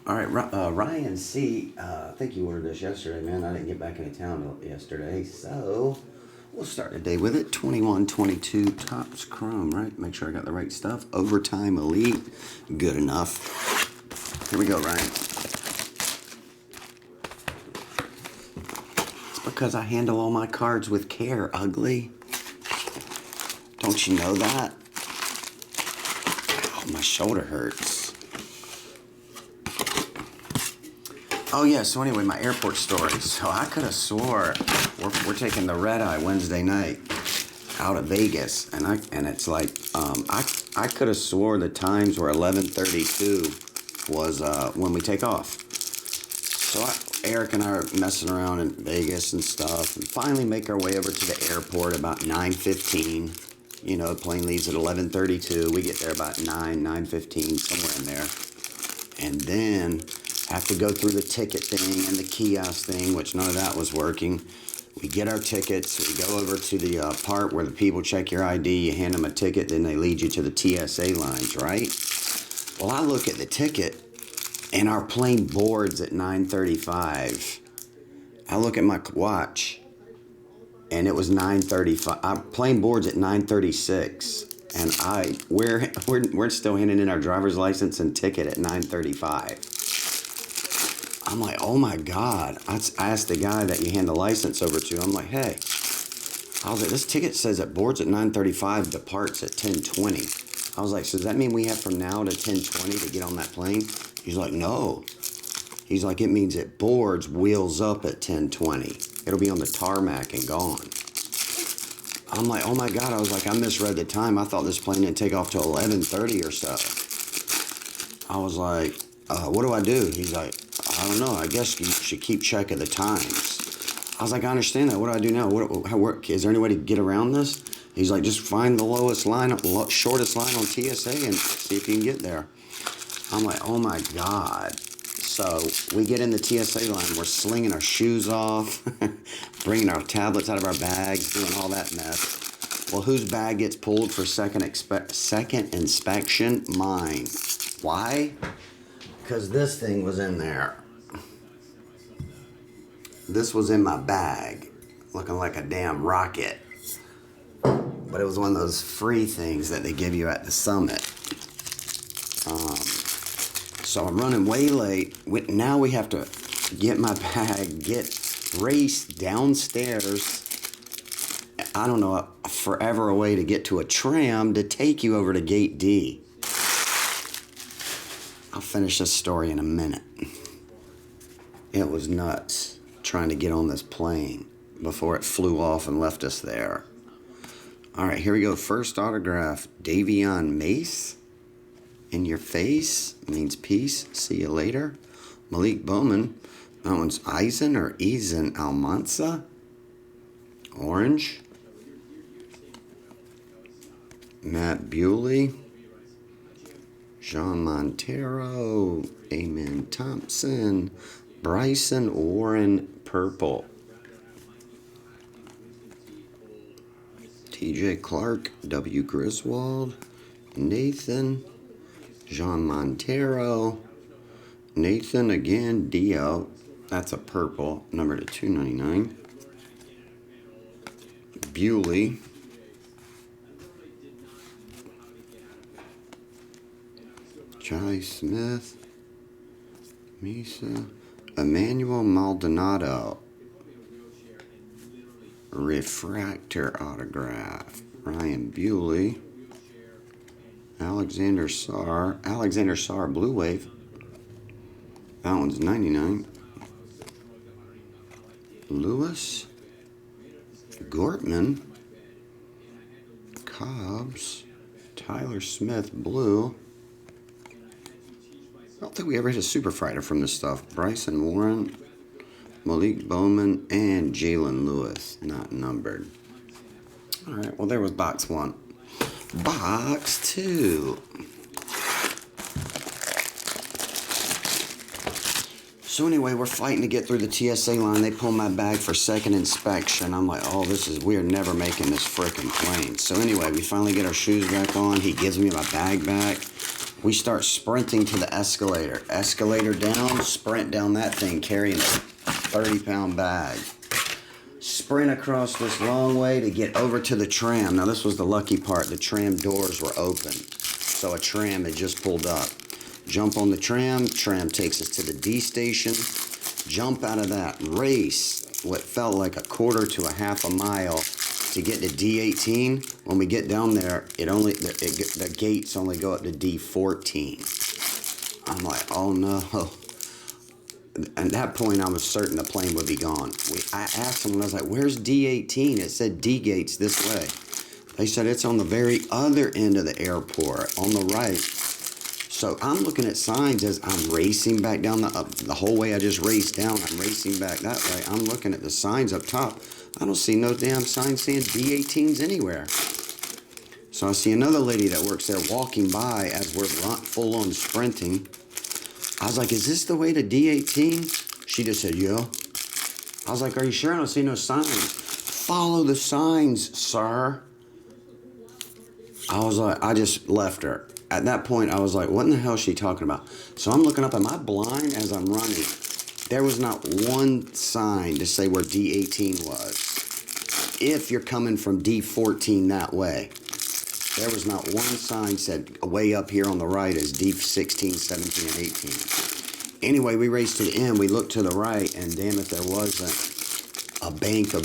All right, Ryan C. I think you ordered this yesterday, man. I didn't get back into town yesterday, so we'll start the day with it. 2122 Topps Chrome, right? Make sure I got the right stuff. Overtime Elite, good enough. Here we go, Ryan. It's because I handle all my cards with care, ugly. Don't you know that? Ow, my shoulder hurts. Oh yeah, so anyway, my airport story. So I could have swore we're taking the red eye Wednesday night out of Vegas, and it's like I could have swore the times were 11:32 was when we take off. So Eric and I are messing around in Vegas and stuff, and finally make our way over to the airport about 9:15. You know, the plane leaves at 11:32. We get there about 9:15, somewhere in there, and then have to go through the ticket thing and the kiosk thing, which none of that was working. We get our tickets, we go over to the part where the people check your ID, you hand them a ticket, then they lead you to the TSA lines, right? Well, I look at the ticket, and our plane boards at 9:35. I look at my watch, and it was 9:35. Our plane boards at 9:36, and we're still handing in our driver's license and ticket at 9:35. I'm like, oh my God. I asked the guy that you hand the license over to, I'm like, hey, I was like, this ticket says it boards at 9:35, departs at 10:20. I was like, so does that mean we have from now to 10:20 to get on that plane? He's like, no. He's like, it means it boards, wheels up at 10:20. It'll be on the tarmac and gone. I'm like, oh my God. I was like, I misread the time. I thought this plane didn't take off till 11:30 or so. I was like, what do I do? He's like, I don't know. I guess you should keep check of the times. I was like, I understand that. What do I do now? Is there any way to get around this? He's like, just find the lowest line, shortest line on TSA and see if you can get there. I'm like, oh my God. So we get in the TSA line. We're slinging our shoes off, bringing our tablets out of our bags, doing all that mess. Well, whose bag gets pulled for second inspection? Mine. Why? Because this thing was in there. This was in my bag, looking like a damn rocket. But it was one of those free things that they give you at the summit. So I'm running way late. Now we have to get my bag, race downstairs. I don't know, forever away to get to a tram to take you over to Gate D. I'll finish this story in a minute. It was nuts trying to get on this plane before it flew off and left us there. All right, here we go. First autograph, Davion Mace. In your face means peace. See you later. Malik Bowman. That one's Eisen Almanza. Orange. Matt Bewley. Jean Montero, Amen Thompson, Bryson Warren, purple. TJ Clark, W. Griswold, Nathan, Jean Montero, Nathan again, Dio, that's a purple, number to 299. Bewley. Jai Smith, Misa, Emmanuel Maldonado, refractor autograph, Ryan Bewley, Alexander Sarr, Blue Wave, that one's 99, Lewis, Gortman, Cobbs, Tyler Smith, blue. I don't think we ever hit a super fighter from this stuff. Bryson Warren, Malik Bowman, and Jalen Lewis, not numbered. All right, well, there was box one. Box two. So anyway, we're fighting to get through the TSA line. They pull my bag for second inspection. I'm like, oh, we're never making this frickin' plane. So anyway, we finally get our shoes back on. He gives me my bag back. We start sprinting to the escalator. Escalator down, sprint down that thing, carrying a 30-pound bag. Sprint across this long way to get over to the tram. Now, this was the lucky part. The tram doors were open. So a tram had just pulled up. Jump on the tram. Tram takes us to the D station. Jump out of that. Race what felt like a quarter to a half a mile to get to D18. When we get down there, the gates only go up to D14. I'm like, oh no. At that point, I was certain the plane would be gone. I asked someone, I was like, where's D18? It said D gates this way. They said it's on the very other end of the airport, on the right. So I'm looking at signs as I'm racing back down the whole way I just raced down. I'm racing back that way. I'm looking at the signs up top. I don't see no damn sign saying D18s anywhere. So I see another lady that works there walking by as we're full on sprinting. I was like, is this the way to D18? She just said, yeah. I was like, are you sure? I don't see no signs. Follow the signs, sir. I was like, I just left her. At that point, I was like, what in the hell is she talking about? So I'm looking up, am I blind as I'm running? There was not one sign to say where D18 was. If you're coming from D14 that way. There was not one sign said way up here on the right is D16, 17, and 18. Anyway, we raced to the end. We looked to the right, and damn it, there wasn't a bank of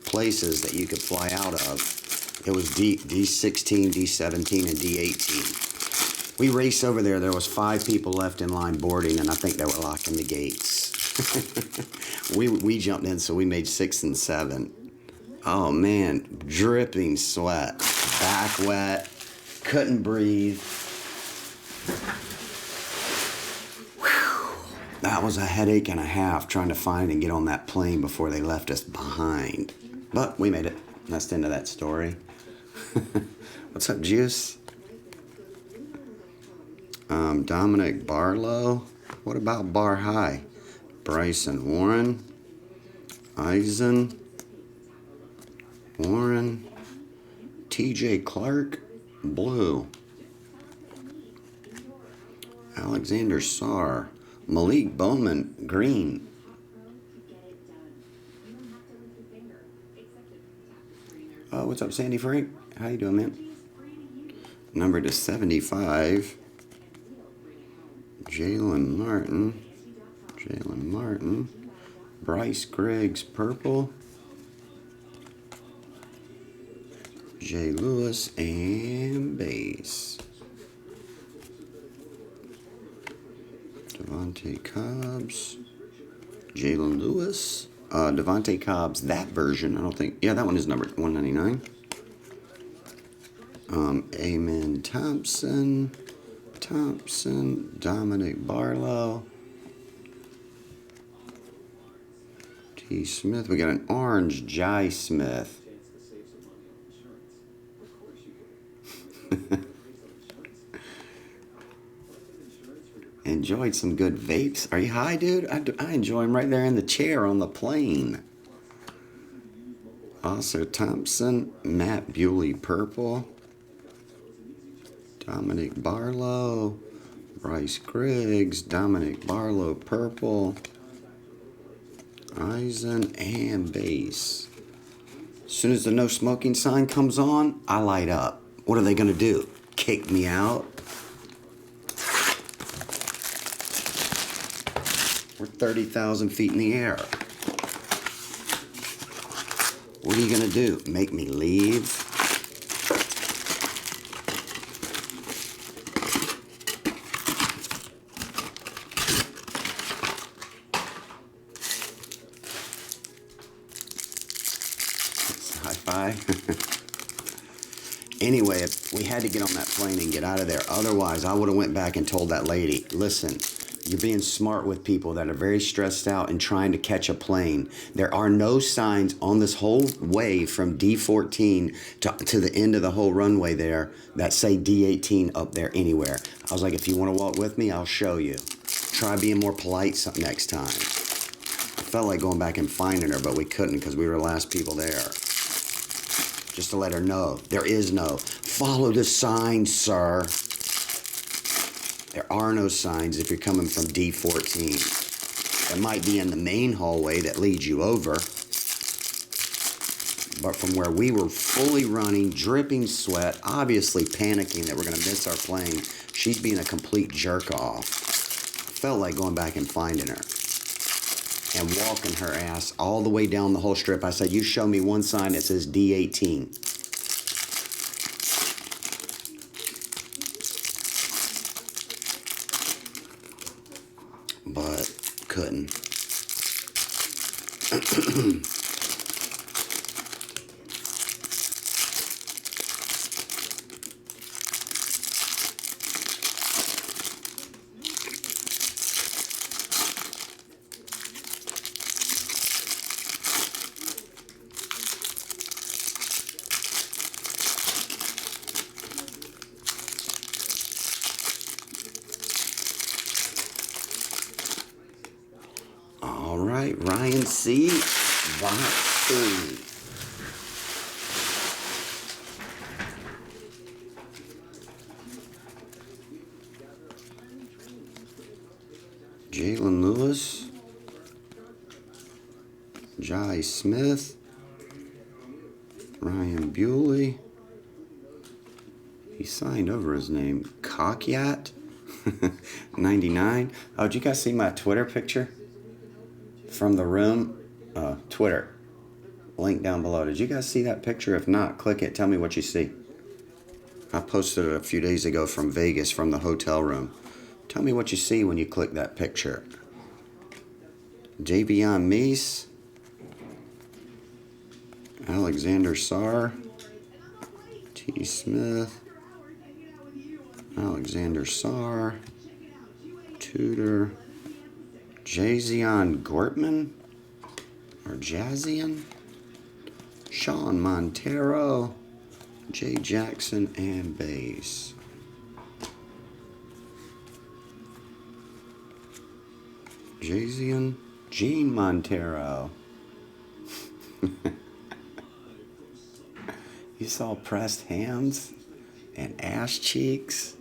places that you could fly out of. It was D16, D17, and D18. We raced over there. There was 5 people left in line boarding, and I think they were locking the gates. we jumped in, so we made 6 and 7. Oh man, dripping sweat, back wet, couldn't breathe. Whew. That was a headache and a half trying to find and get on that plane before they left us behind. But we made it. That's the end of that story. What's up, Juice? Dominic Barlow. What about Bar High? Bryson Warren. Eisen. Warren. TJ Clark. Blue. Alexander Sarr. Malik Bowman. Green. What's up, Sandy Frank? How you doing, man? Number to 75. Jalen Martin. Bryce Griggs, purple. Jay Lewis, and base. Devontae Cobbs. Jalen Lewis. Devontae Cobbs, that version. I don't think. Yeah, that one is number 199. Amen Thompson. Dominic Barlow. T. Smith. We got an orange Jai Smith. Enjoyed some good vapes. Are you high, dude? I enjoy them right there in the chair on the plane. Also Thompson, Matt Bewley, purple. Dominic Barlow, Bryce Griggs, Dominic Barlow, purple. Eisen and base. As soon as the no smoking sign comes on, I light up. What are they going to do? Kick me out? We're 30,000 feet in the air. What are you going to do? Make me leave? Hi-fi. Anyway, we had to get on that plane and get out of there. Otherwise, I would have went back and told that lady, listen, you're being smart with people that are very stressed out and trying to catch a plane. There are no signs on this whole way from D14 to the end of the whole runway there that say D18 up there anywhere. I was like, if you want to walk with me, I'll show you. Try being more polite next time. I felt like going back and finding her, but we couldn't because we were the last people there. Just to let her know, there is no follow the signs, sir. There are no signs if you're coming from D14. It might be in the main hallway that leads you over. But from where we were fully running, dripping sweat, obviously panicking that we're going to miss our plane, she's being a complete jerk off. Felt like going back and finding her and walking her ass all the way down the whole strip. I said, you show me one sign that says D18. But couldn't. All right, Ryan C. Box 3. Jalen Lewis, Jai Smith, Ryan Bewley. He signed over his name. Cockyatt, 99. Oh, did you guys see my Twitter picture from the room? Twitter. Link down below. Did you guys see that picture? If not, click it. Tell me what you see. I posted it a few days ago from Vegas from the hotel room. Tell me what you see when you click that picture. Javion Meese, Alexander Sarr, T. Smith, Alexander Sarr, Tudor, Jazion Gortman, or Jazian, Sean Montero, Jay Jackson, and base. Jazian, Gene Montero. You saw pressed hands and ass cheeks.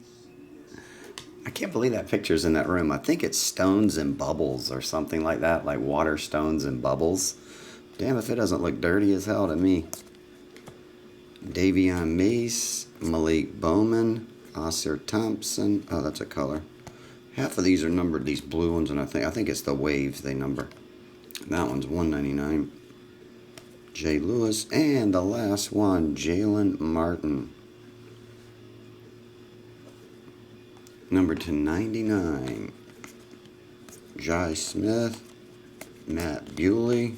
I can't believe that picture's in that room. I think it's stones and bubbles or something like that, like water, stones, and bubbles. Damn if it doesn't look dirty as hell to me. Davion Mace, Malik Bowman, Oscar Thompson. Oh, that's a color. Half of these are numbered, these blue ones, and I think it's the waves they number. That one's 199. Jay Lewis, and the last one, Jalen Martin. Number to 99. Jai Smith, Matt Bewley,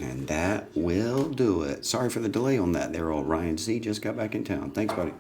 and that will do it. Sorry for the delay on that there, old Ryan C. Just got back in town. Thanks, buddy.